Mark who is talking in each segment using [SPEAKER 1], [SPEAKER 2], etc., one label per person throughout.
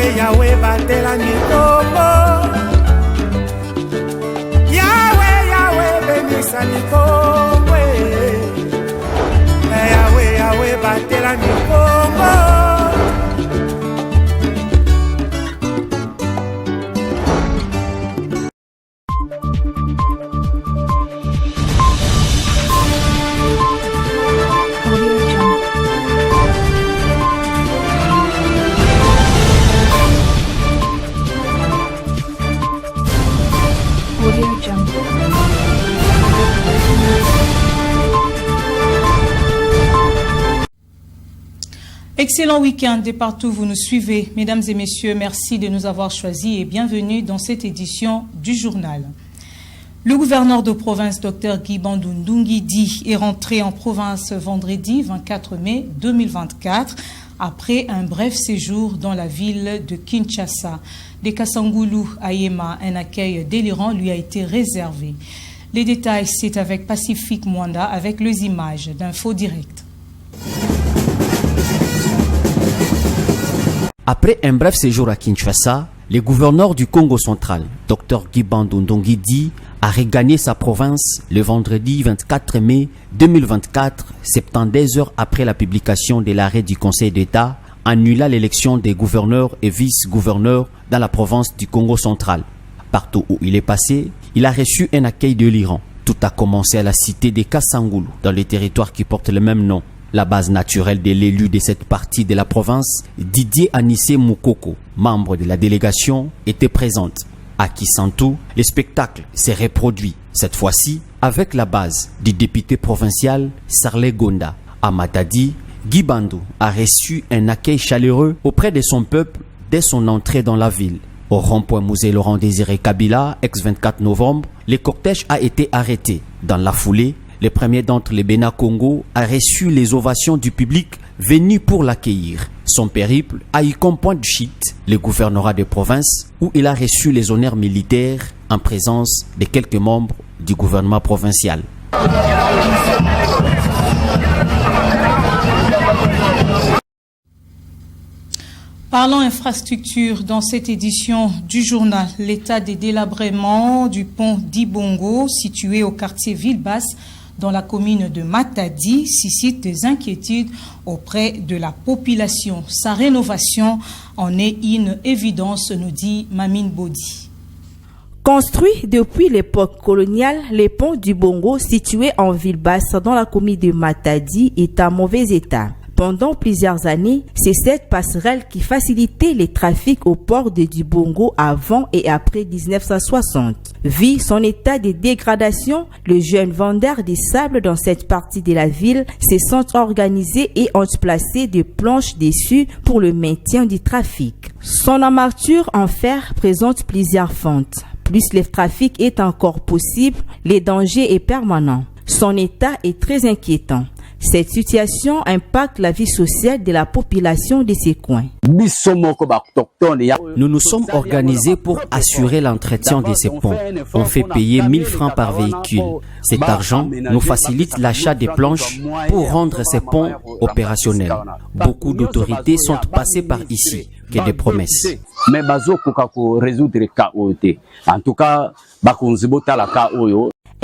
[SPEAKER 1] Yahweh, Yahweh, batela mikongo. Yahweh, Yahweh, benisa mikongo. Yahweh, Yahweh, batela mikongo.
[SPEAKER 2] Excellent week-end de partout où vous nous suivez. Mesdames et messieurs, merci de nous avoir choisis et bienvenue dans cette édition du journal. Le gouverneur de province, Dr Guy Bandou Ndungi Di, est rentré en province vendredi 24 mai 2024 après un bref séjour dans la ville de Kinshasa. De Kassangoulou à Yema, un accueil délirant lui a été réservé. Les détails, c'est avec Pacifique Mwanda avec les images d'Info Direct.
[SPEAKER 3] Après un bref séjour à Kinshasa, le gouverneur du Congo central, Dr Guy Bandou Ndungi Di, a regagné sa province le vendredi 24 mai 2024, 72 heures après la publication de l'arrêt du Conseil d'État annulant l'élection des gouverneurs et vice-gouverneurs dans la province du Congo central. Partout où il est passé, il a reçu un accueil délirant. Tout a commencé à la cité de Kassangoulou, dans le territoire qui porte le même nom. La base naturelle de l'élu de cette partie de la province, Didier Anissé Moukoko, membre de la délégation, était présente. À Kisantou, le spectacle s'est reproduit, cette fois-ci avec la base du député provincial Sarlé Gonda. À Matadi, Guy Bandou a reçu un accueil chaleureux auprès de son peuple dès son entrée dans la ville. Au rond-point musée Laurent Désiré Kabila, ex-24 novembre, le cortège a été arrêté. Dans la foulée, le premier d'entre les Bénin Congo a reçu les ovations du public venu pour l'accueillir. Son périple a eu comme point de chute le gouvernorat de province où il a reçu les honneurs militaires en présence de quelques membres du gouvernement provincial.
[SPEAKER 2] Parlons infrastructure dans cette édition du journal. L'état des délabrements du pont d'Ibongo situé au quartier Ville-Basse dans la commune de Matadi suscite des inquiétudes auprès de la population. Sa rénovation en est une évidence, nous dit Mamine Bodi.
[SPEAKER 4] Construit depuis l'époque coloniale, le pont du Bongo situé en Ville-Basse dans la commune de Matadi est en mauvais état. Pendant plusieurs années, c'est cette passerelle qui facilitait les trafics au port de Dibongo avant et après 1960. Vu son état de dégradation, les jeunes vendeurs de sable dans cette partie de la ville se sont organisés et ont placé des planches dessus pour le maintien du trafic. Son armature en fer présente plusieurs fentes. Plus le trafic est encore possible, le danger est permanent. Son état est très inquiétant. Cette situation impacte la vie sociale de la population de ces coins.
[SPEAKER 3] Nous nous sommes organisés pour assurer l'entretien de ces ponts. On fait payer 1000 francs par véhicule. Cet argent nous facilite l'achat des planches pour rendre ces ponts opérationnels. Beaucoup d'autorités sont passées par ici, que des promesses.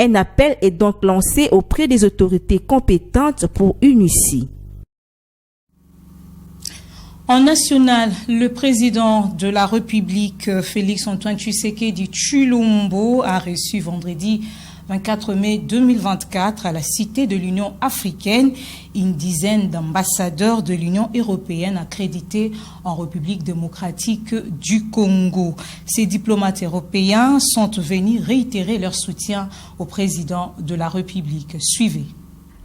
[SPEAKER 4] Un appel est donc lancé auprès des autorités compétentes pour une issue.
[SPEAKER 2] En national, le président de la République, Félix-Antoine Tshisekedi Tshilombo, a reçu vendredi 24 mai 2024 à la Cité de l'Union africaine une dizaine d'ambassadeurs de l'Union européenne accrédités en République démocratique du Congo. Ces diplomates européens sont venus réitérer leur soutien au président de la République. Suivez.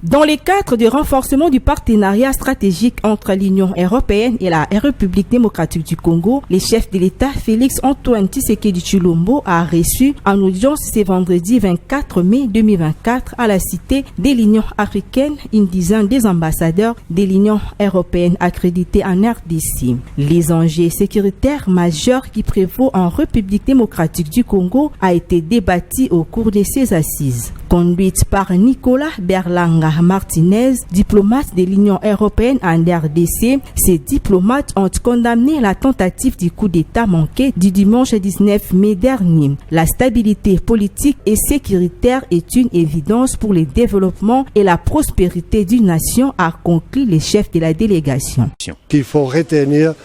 [SPEAKER 4] Dans le cadre du renforcement du partenariat stratégique entre l'Union européenne et la République démocratique du Congo, le chef de l'État Félix-Antoine Tshisekedi Tshilombo a reçu en audience ce vendredi 24 mai 2024 à la Cité de l'Union africaine une dizaine des ambassadeurs de l'Union européenne accrédités en RDC. Les enjeux sécuritaires majeurs qui prévaut en République démocratique du Congo a été débattu au cours de ces assises. Conduite par Nicolas Berlanga Martinez, diplomate de l'Union européenne en RDC, ces diplomates ont condamné la tentative du coup d'État manqué du dimanche 19 mai dernier. La stabilité politique et sécuritaire est une évidence pour le développement et la prospérité d'une nation, a conclu le chef de la délégation.
[SPEAKER 5] Qu'il faut retenir,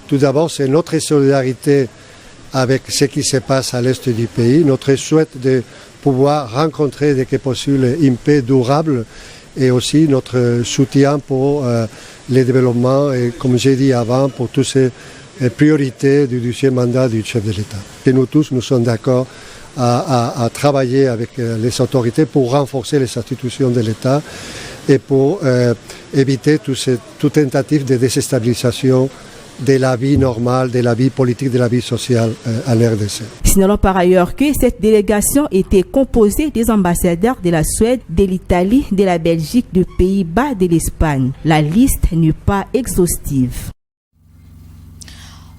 [SPEAKER 5] tout d'abord, c'est notre solidarité avec ce qui se passe à l'est du pays, notre souhait de pouvoir rencontrer dès que possible une paix durable et aussi notre soutien pour le développement et, comme j'ai dit avant, pour toutes ces priorités du deuxième mandat du chef de l'État. Et nous tous, nous sommes d'accord à travailler avec les autorités pour renforcer les institutions de l'État et pour éviter toute tentative de déstabilisation de la vie normale, de la vie politique, de la vie sociale à l'RDC.
[SPEAKER 4] Signalons par ailleurs que cette délégation était composée des ambassadeurs de la Suède, de l'Italie, de la Belgique, des Pays-Bas, de l'Espagne. La liste n'est pas exhaustive.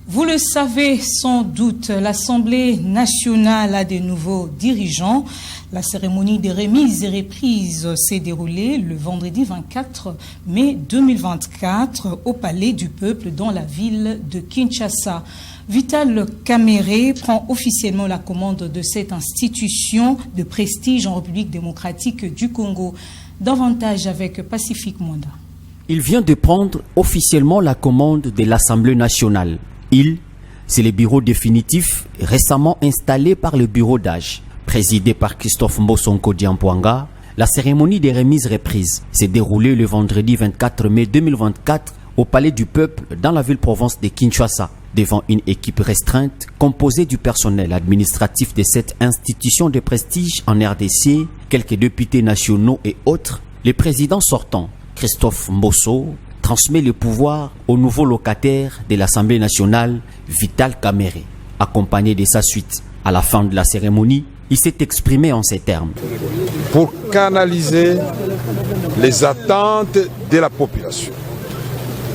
[SPEAKER 2] Vous le savez sans doute, l'Assemblée nationale a de nouveaux dirigeants. La cérémonie de remise et reprise s'est déroulée le vendredi 24 mai 2024 au Palais du Peuple dans la ville de Kinshasa. Vital Kamerhe prend officiellement la commande de cette institution de prestige en République démocratique du Congo. Davantage avec Pacifique Mwanda.
[SPEAKER 3] Il vient de prendre officiellement la commande de l'Assemblée nationale. C'est le bureau définitif récemment installé par le bureau d'âge. Présidé par Christophe Mbosonko Diampoanga, la cérémonie des remises-reprises s'est déroulée le vendredi 24 mai 2024 au Palais du Peuple dans la ville-province de Kinshasa, devant une équipe restreinte composée du personnel administratif de cette institution de prestige en RDC, quelques députés nationaux et autres. Le président sortant, Christophe Mbosso, transmet le pouvoir au nouveau locataire de l'Assemblée nationale, Vital Kamerhe, accompagné de sa suite. À la fin de la cérémonie, il s'est exprimé en ces termes.
[SPEAKER 6] Pour canaliser les attentes de la population.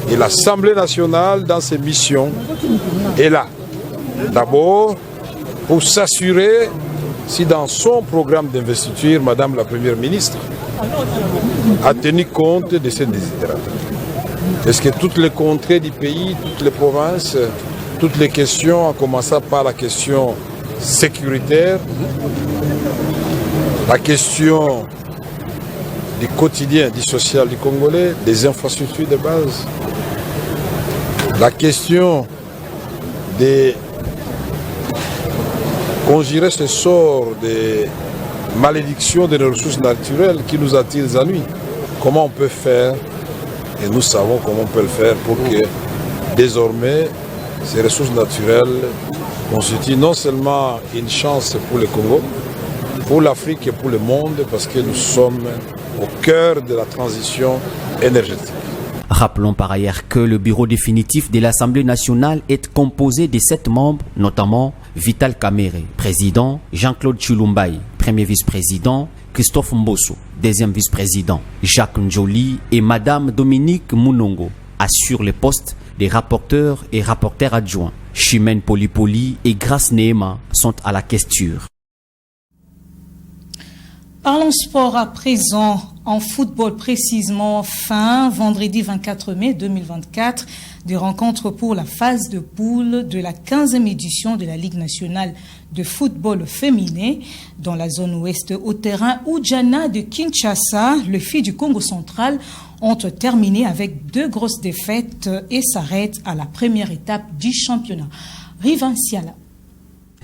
[SPEAKER 6] Et l'Assemblée nationale, dans ses missions, est là. D'abord, pour s'assurer si dans son programme d'investiture, Madame la Première ministre a tenu compte de ces desiderata. Est-ce que toutes les contrées du pays, toutes les provinces, toutes les questions, en commençant par la question sécuritaire, la question du quotidien, du social du Congolais, des infrastructures de base, la question des conjurer ce sort de malédiction de nos ressources naturelles qui nous attirent les ennuis. Comment on peut faire, et nous savons comment on peut le faire pour que désormais ces ressources naturelles constituent non seulement une chance pour le Congo, pour l'Afrique et pour le monde, parce que nous sommes au cœur de la transition énergétique.
[SPEAKER 3] Rappelons par ailleurs que le bureau définitif de l'Assemblée nationale est composé de 7 membres, notamment Vital Kamerhe, président, Jean-Claude Chulumbai, premier vice-président, Christophe Mbosso, deuxième vice-président, Jacques Njoli et Madame Dominique Munongo assurent les postes des rapporteurs et rapporteurs adjoints. Chimène Polipoli et Grace Nehema sont à la questure.
[SPEAKER 2] Parlons sport à présent, en football précisément, fin vendredi 24 mai 2024, des rencontres pour la phase de poule de la 15e édition de la Ligue nationale de football féminin dans la zone ouest au terrain Oudjana de Kinshasa. Les filles du Congo central ont terminé avec 2 grosses défaites et s'arrêtent à la première étape du championnat. Rivanciala.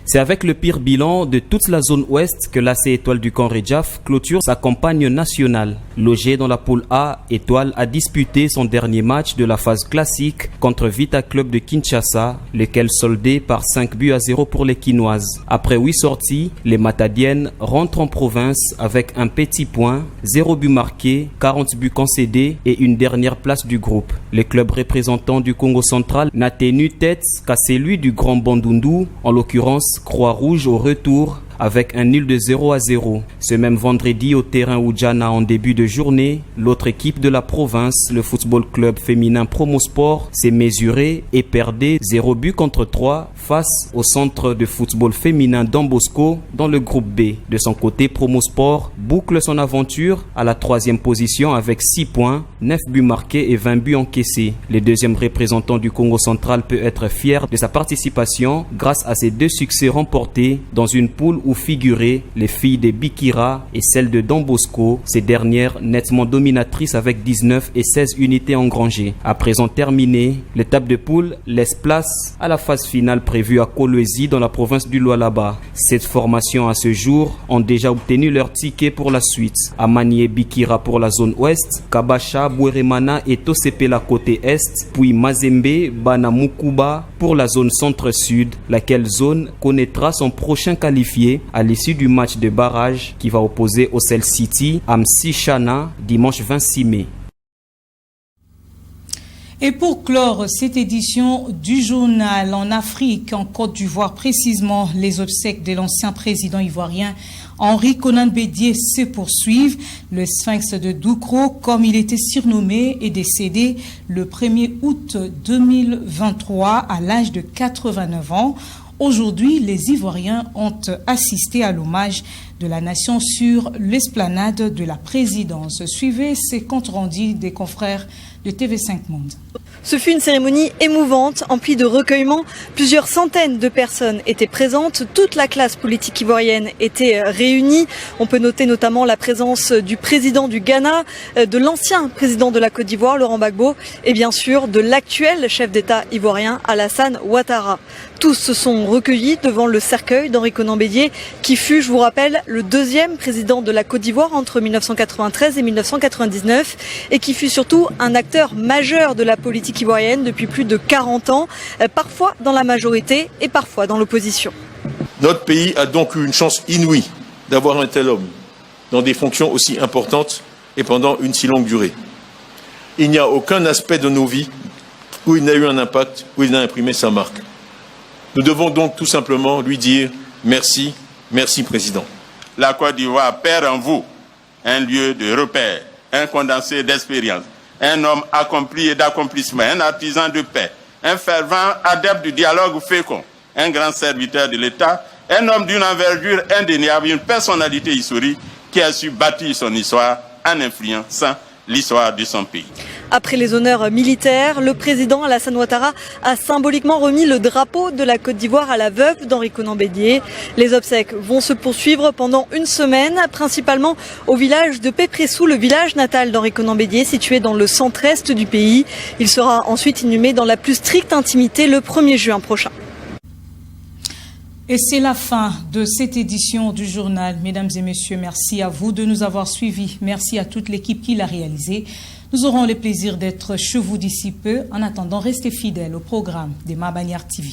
[SPEAKER 7] C'est avec le pire bilan de toute la zone ouest que l'AC Étoile du Camp Redjaf clôture sa campagne nationale. Logé dans la poule A, Étoile a disputé son dernier match de la phase classique contre Vita Club de Kinshasa, lequel soldé par 5-0 pour les Quinoises. Après 8 sorties, les Matadiennes rentrent en province avec un petit point, 0 but marqué, 40 buts concédés et une dernière place du groupe. Le club représentant du Congo central n'a tenu tête qu'à celui du Grand Bandundu, en l'occurrence Croix-Rouge au retour avec un nul de 0-0. Ce même vendredi au terrain Oudjana en début de journée, l'autre équipe de la province, le football club féminin Promosport, s'est mesurée et perdait 0 but contre 3 face au centre de football féminin Dambosco dans le groupe B. De son côté, Promosport boucle son aventure à la 3e position avec 6 points, 9 buts marqués et 20 buts encaissés. Le deuxième représentant du Congo central peut être fier de sa participation grâce à ses 2 succès remportés dans une poule où figuraient les filles de Bikira et celles de Dambosco, ces dernières nettement dominatrices avec 19 et 16 unités engrangées. À présent terminé, l'étape de poule laisse place à la phase finale prévue à Kolwezi dans la province du Lualaba. Cette formation à ce jour ont déjà obtenu leur ticket pour la suite. Amanié Bikira pour la zone ouest, Kabasha, Bweremana et Tosepela côté est, puis Mazembe, Banamukuba pour la zone centre-sud, laquelle zone connaîtra son prochain qualifié à l'issue du match de barrage qui va opposer au Cell City à Msichana dimanche 26 mai.
[SPEAKER 2] Et pour clore cette édition du journal en Afrique, en Côte d'Ivoire précisément, les obsèques de l'ancien président ivoirien Henri Konan Bédié se poursuivent. Le Sphinx de Doukro, comme il était surnommé, est décédé le 1er août 2023 à l'âge de 89 ans. Aujourd'hui, les Ivoiriens ont assisté à l'hommage de la nation sur l'esplanade de la présidence. Suivez ces comptes rendus des confrères de TV5 Monde.
[SPEAKER 8] Ce fut une cérémonie émouvante, emplie de recueillement. Plusieurs centaines de personnes étaient présentes. Toute la classe politique ivoirienne était réunie. On peut noter notamment la présence du président du Ghana, de l'ancien président de la Côte d'Ivoire, Laurent Gbagbo, et bien sûr de l'actuel chef d'État ivoirien, Alassane Ouattara. Tous se sont recueillis devant le cercueil d'Henri Konan Bédié, qui fut, je vous rappelle, le 2e président de la Côte d'Ivoire entre 1993 et 1999, et qui fut surtout un acteur majeur de la politique ivoirienne depuis plus de 40 ans, parfois dans la majorité et parfois dans l'opposition.
[SPEAKER 9] Notre pays a donc eu une chance inouïe d'avoir un tel homme dans des fonctions aussi importantes et pendant une si longue durée. Il n'y a aucun aspect de nos vies où il n'a eu un impact, où il n'a imprimé sa marque. Nous devons donc tout simplement lui dire merci, merci Président.
[SPEAKER 10] La Côte d'Ivoire perd en vous un lieu de repère, un condensé d'expérience, un homme accompli et d'accomplissement, un artisan de paix, un fervent adepte du dialogue fécond, un grand serviteur de l'État, un homme d'une envergure indéniable, une personnalité historique qui a su bâtir son histoire en influençant l'histoire de son pays.
[SPEAKER 8] Après les honneurs militaires, le président Alassane Ouattara a symboliquement remis le drapeau de la Côte d'Ivoire à la veuve d'Henri Konan Bédié. Les obsèques vont se poursuivre pendant une semaine, principalement au village de Pépressou, le village natal d'Henri Konan Bédié, situé dans le centre-est du pays. Il sera ensuite inhumé dans la plus stricte intimité le 1er juin prochain.
[SPEAKER 2] Et c'est la fin de cette édition du journal. Mesdames et messieurs, merci à vous de nous avoir suivis. Merci à toute l'équipe qui l'a réalisé. Nous aurons le plaisir d'être chez vous d'ici peu. En attendant, restez fidèles au programme des Ma Bannière TV.